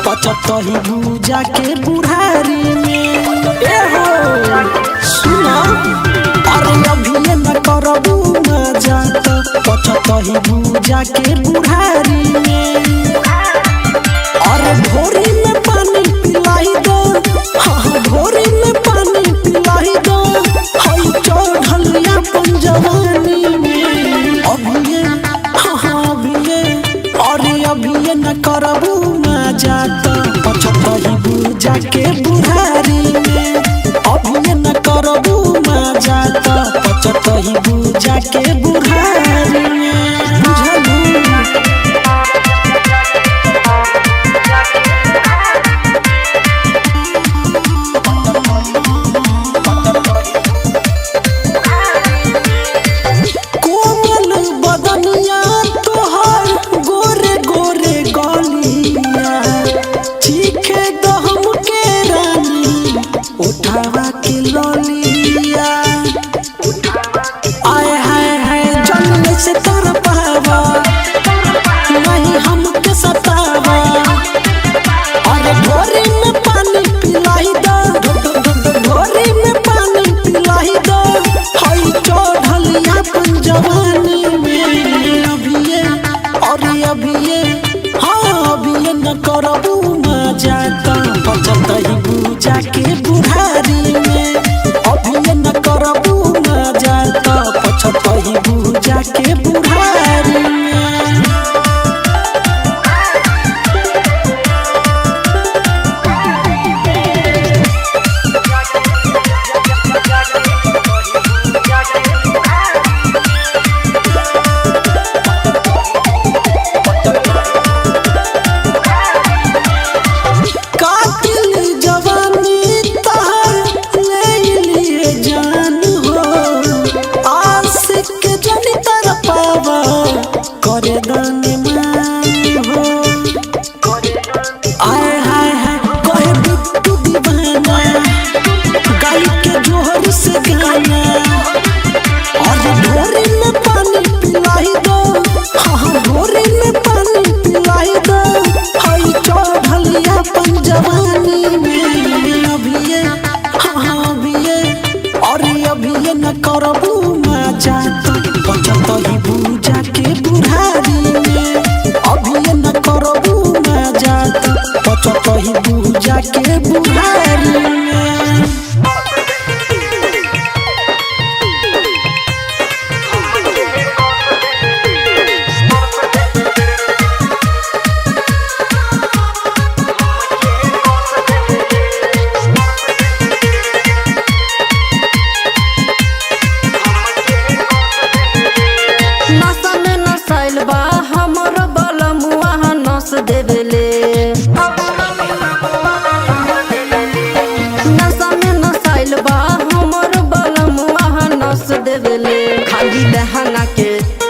पचतही भूजा के बुढ़ारी में ए हो सुना अरे अभी न करबू मजा तो पचतही भूजा के बुढ़ारी में अरे भोरी में पानी पिलाई दो हाँ भोरी में पानी पिलाई दो हई चढ़लिया पंजवानी में अभी हाँ अभी अरे अभी न करबू मजा तो पचतही भूजा के बुढ़ारी में अभी न करबू मजा तो पचतही भूजा के बुढ़ारी में बुझलू। करबू मजा तो पचतही भूजा के बुढ़ारी में अभी न करबू मजा तो पचतही भूजा के बुढ़ारी में। न करबू मजा तो पचतही भूजा के बुढ़ारी में अभी न करबू मजा तो पचतही भूजा के बुढ़ारी में।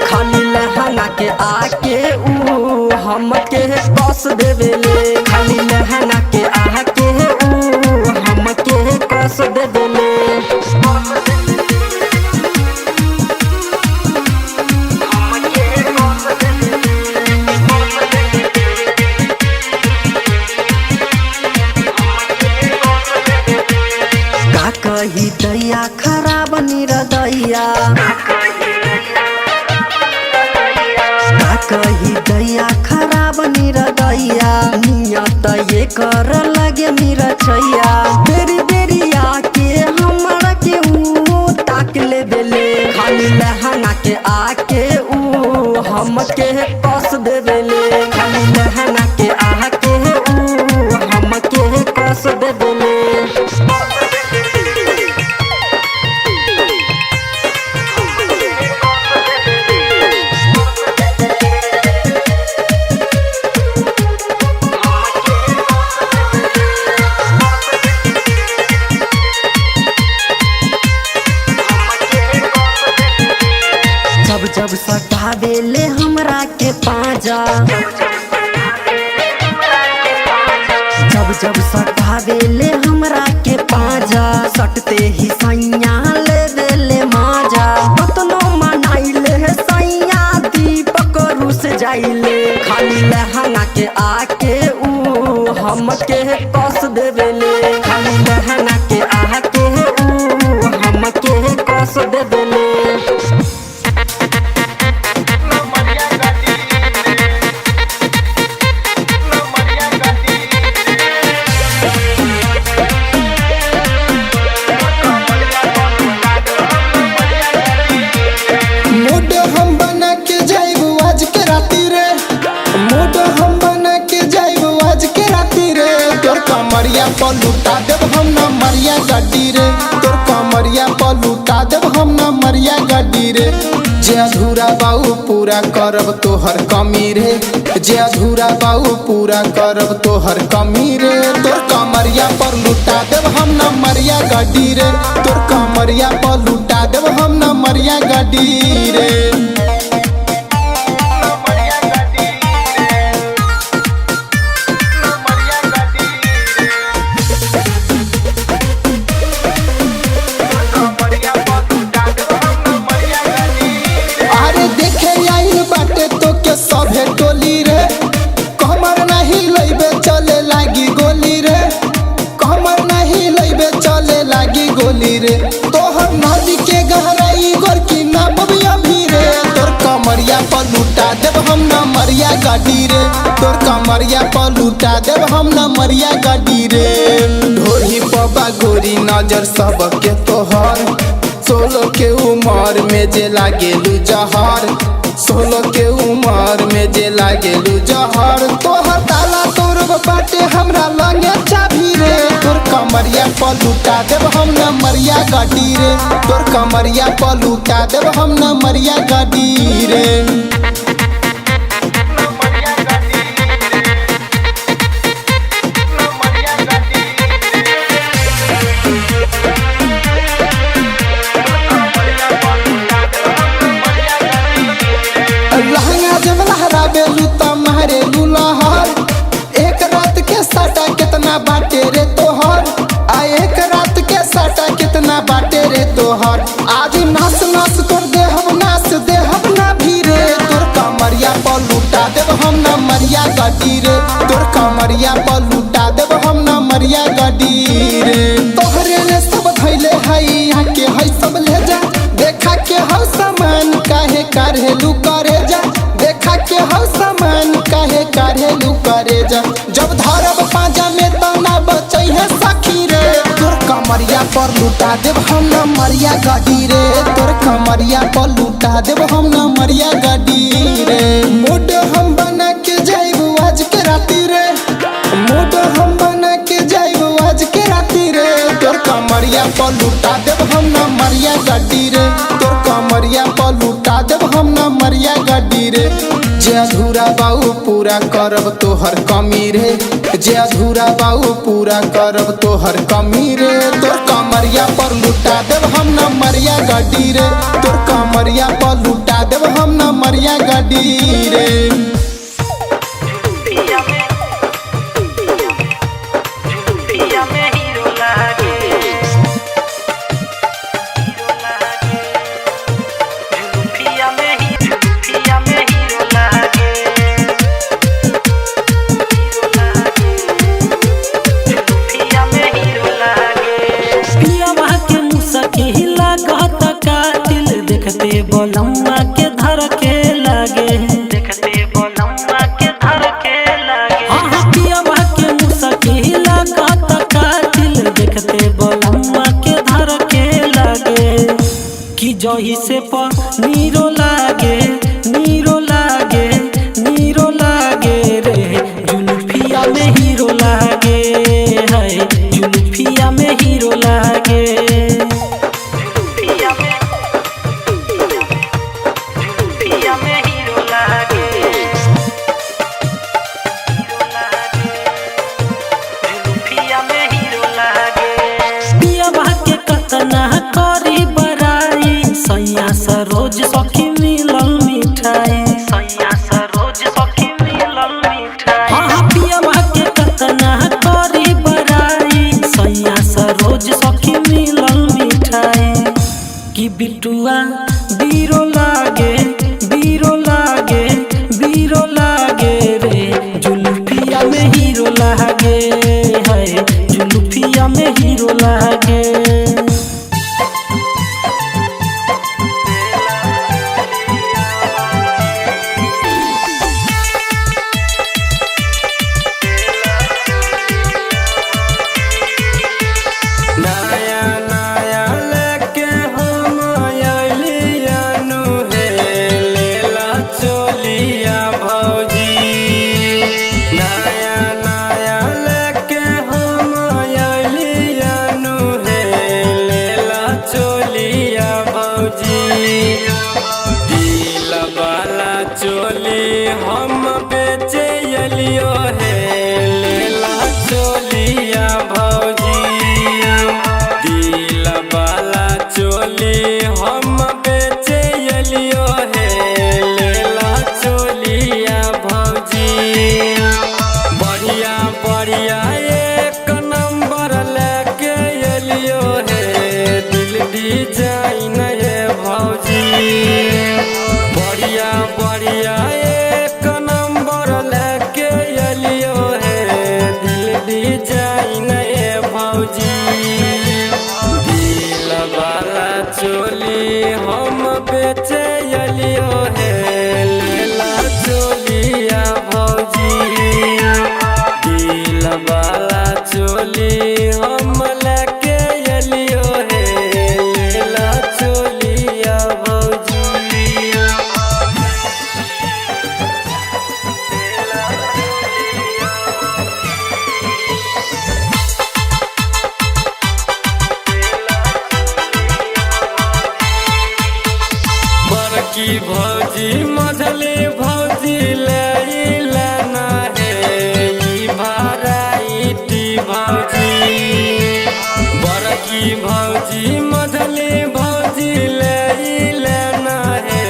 खाली लहंगा के आके ऊ हमके कस देवेले खाली लहंगा के आके ऊ हमके कस देवेले। का कही दैया खराब निरदैया कही दैया खराब निरदैया नियत ये कर लगे निरचैया बेरी बेरी आके हमरा के ऊ ताक ले देले खाली लहंगा के आके ऊ हमके कस देवेले खाली लहंगा के आके ऊ हमके कस देवेले। जब सटावेले हमरा के पाजा, जब सटावेले हमरा के पाजा, सटते ही सैया ले देले माजा। कतनो मनाइले सैया दीपक रुस जाइले, खाली लहंगा के आके ऊ हमके कस देवेले, खाली लहंगा के आके ऊ हमके कस देवेले। कमरिया पर लुटा देव हम न मरिया गड्डी रे, तोर कमरिया पर लुटा देव हम न मरिया गड्डी रे। जे अधूरा बाऊ पूरा करब तोहर कमी रे, जे अधूरा बाऊ पूरा करब तोहर कमी रे। तोर कमरिया पर लुटा देव हम न मरिया गड्डी रे, तोर कमरिया पर लुटा देव हम न मरिया गड्डी रे। सभे टोली रे, कमर नहीं लइबे चले लागी गोली रे, कमर नहीं लइबे चले लागी गोली रे। तोहर नदी के गहराई गोरकी ना बबिया भी रे, तोर कमरिया पर लुटा देव हम न मरिया गाड़ी रे, तोर कमरिया पर लुटा देव हम न मरिया गाड़ी रे। ढोरी पबा गोरी नजर सबके तोहर, 16 के उमर में जे लागेलू जहर, 16 के उमर में जे लागेलू जहर। तोहर ताला तोर बाटे हमरा लंगे चाभी रे, तोर कमरिया पर लुटा देव हम न मरिया गाड़ी रे, तोर कमरिया पर लुटा देव हम न मरिया गाड़ी रे। लहंगा जब लहराबेलू त मारेलू लहर, एक रात के साटा कितना बाटे रे तोहर, आ एक रात के साटा कितना बाटे रे तोहर। आज नास नास तोर देहब नास देहब ना भी रे, तोर कमरिया पर लुटा देव हम न मरिया गाड़ी रे, तोर कमरिया पर लुटा देव हम न मरिया गाड़ी रे। तोहरे ने सब धैले हई यहाँ के हई सब ले जा, देखा के हौ सामान काहे काढ़ेलू करे जा, देखा के हौ सामान काहे काढ़ेलू करे जा। जब धरब पाजा में तो ना बचै है सखी रे, तोर कमरिया पर लुटा देव हम न मरिया गाड़ी रे, तोर कमरिया पर लुटा देव हम न मरिया गाड़ी रे। मूड हम बना के जाइबू आज के राती रे, मूड हम बना के जाइबू आज के राती रे। तोर कमरिया पर लुटा देव हम न मरिया गाड़ी रे, तोर कमरिया पर लुटा देव हम न मरिया गाड़ी रे। जे अधूरा बाऊ पूरा करब तोहर कमी रे, जे अधूरा बाऊ पूरा करब तोहर कमी रे। तोर कमरिया पर लुटा देव हम न मरिया गाड़ी रे, तोर कमरिया पर लुटा देव हम न मरिया गाड़ी रे। देखते बोलम्मा के धर के लागे, देखते बोलम्मा के धर के लागे। हाँ पियवा के मुसकिला कहत कातिल, देखते बोलम्मा के धर के लागे। कि जही से नीरो लागे, नीरो लागे, नीरो लागे रे, जुल्फिया में हीरो लागे है, जुल्फिया में हीरो लागे। सरोज सखी मिलल कि बिटुआ बीरो लागे रे, जुल्फिया में हीरो लागे है, जुल्फिया में हीरो लागे। चोली हम बेचे अलियो है, लेला चोलिया भौजी। दिल वाला चोली हम बेचे अलियो है, लेला चोलिया भौजी। बढ़िया बढ़िया एक नंबर लेके अलियो है, दिल डिजाइन है भौजी। बढ़िया बढ़िया एक नंबर लेके अलियो है, दिल डिजाइन है भौजी। दिल वाला चोली हम बेचे अलियो है, लेला चोलिया भौजी। दिल वाला चोली हम लेके अलियो है, लेला चोलिया भौजी। की भौजी मझली भौजी लेना है, ई भराइटी भौजी। बड़की भौजी मझली भौजी लेना है,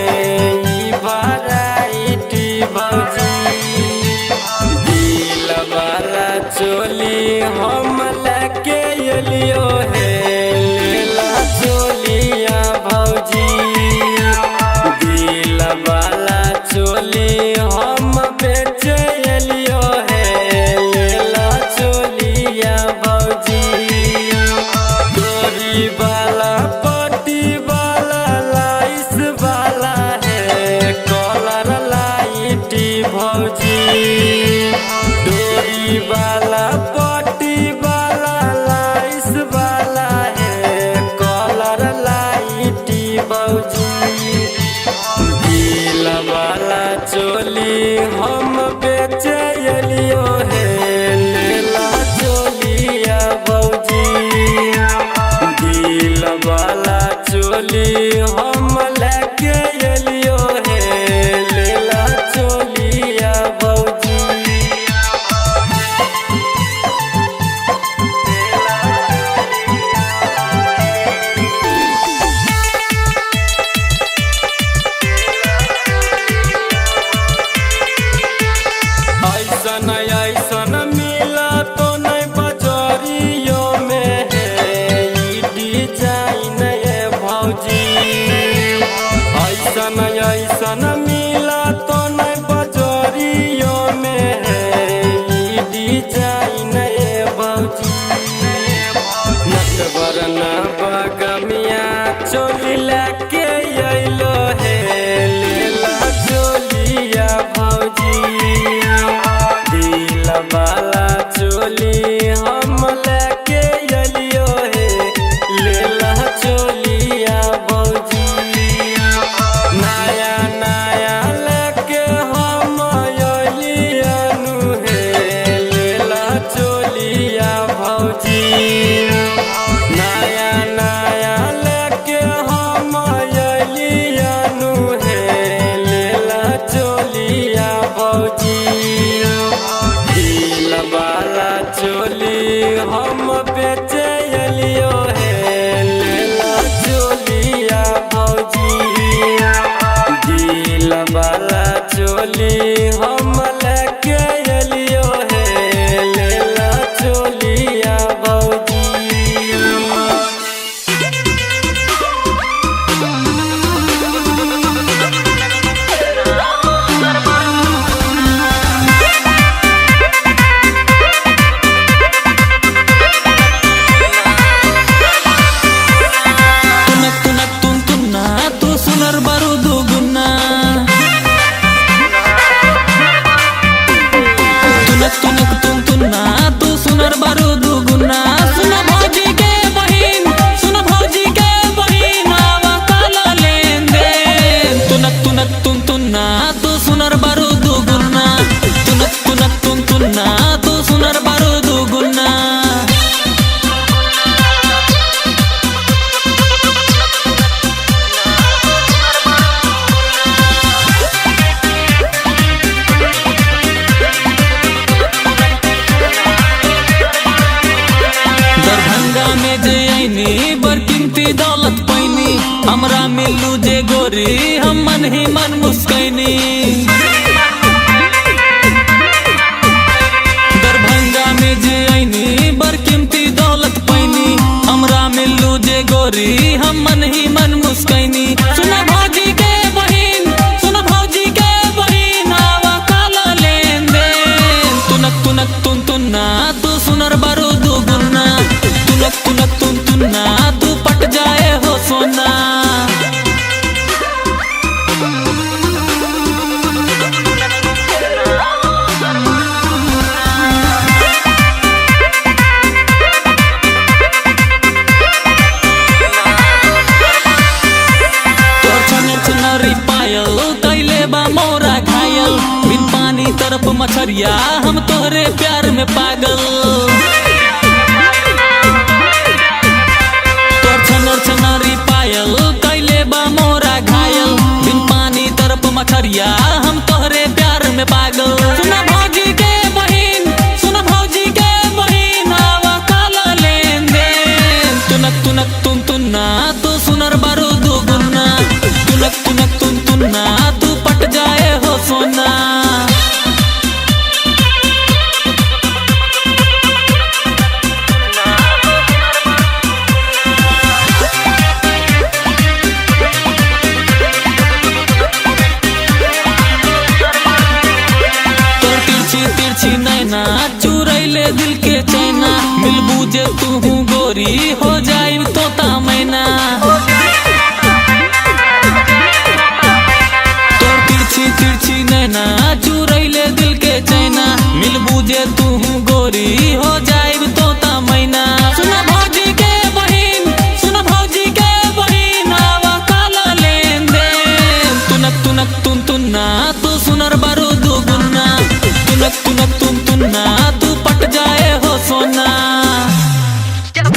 ई भराइटी भौजी। दिल वाला चोली हम लेके अलियो है, लेला चोलिया भौजी। दिल वाला चोली हम बेचे अलियो है, लेला चोलिया भौजी। डोरी वाला पट्टी वाला लाइस वाला है, कॉलर लाइटी भौजी। डोरी वाला पट्टी वाला लाइस वाला है, कॉलर लाइटी भौजी। दिल वाला चोली हम बेचे अलियो है, लेला चोलिया भौजी। दिल वाला चोली हम लेके अलियो है, लेला चोलिया भौजी। ऐसन ऐसन मिला तो नहीं बजारियो में है, ई डिजाइन है भौजी। ऐसन ऐसन मिला तो नहीं बजारियो में है, ई डिजाइन है भौजी। नटवरना बगमिया चोली लेके अइलो है, लेला चोलिया भौजी। दिल वाला चोली हम लेके अलियो है, लेला चोलिया भौजी। नया नया लेके हम अलियनु है, लेला चोलिया भौजी। नया नया लेके हम हमरा मिलू जे गोरी हम मन ही मन मुस्कैनी। दरभंगा में जे आईनी बरकिमती दौलत पैनी, हमरा मिलू जे गोरी हम मन ही मन मुस्कैनी। सुना भौजी के बहिन, सुना भौजी के बहिन, आवा काला लेन देन। तुनक तुनक तुन तुन्ना तू सुनर बारू दू गुन्ना, तुनक तुनक तुन तुन्ना तू पट जाए हो सोना। मोरा घायल बिन पानी तरफ मछरिया हम तोहरे प्यार में पागल। तोर छनर छनरी पायल कैले बा मोरा घायल, बिन पानी तरफ मछरिया हम तोहरे प्यार में पागल। सुना भौजी के बहिन, सुना भौजी के बहिन, आवा काला लेन देन। तुनक तुनक तुन तुन्ना तू सुनर बारू दू गुन्ना, तुनक तुनक तुन तुन्ना तू पट जाए हो सोना। तोर तिरछी तिरछी नैना चुरैले दिल के चैना, मिलबू जे तू गोरी हो जाई तोता मैना। तिरछी नैना चुरैले दिल के चैना, मिलबू जे तू गोरी हो जाइब तोता मैना। सुना भौजी के बहिन, सुना भौजी के बहिन, आवा काला लेन देन। तुनक तुनक तुन तुन्ना तू सुनर बारू दू गुन्ना, तुनक तुनक तुन तुन्ना तू पट जाए हो सोना। जब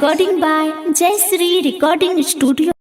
recording by Jayashree Recording Studio.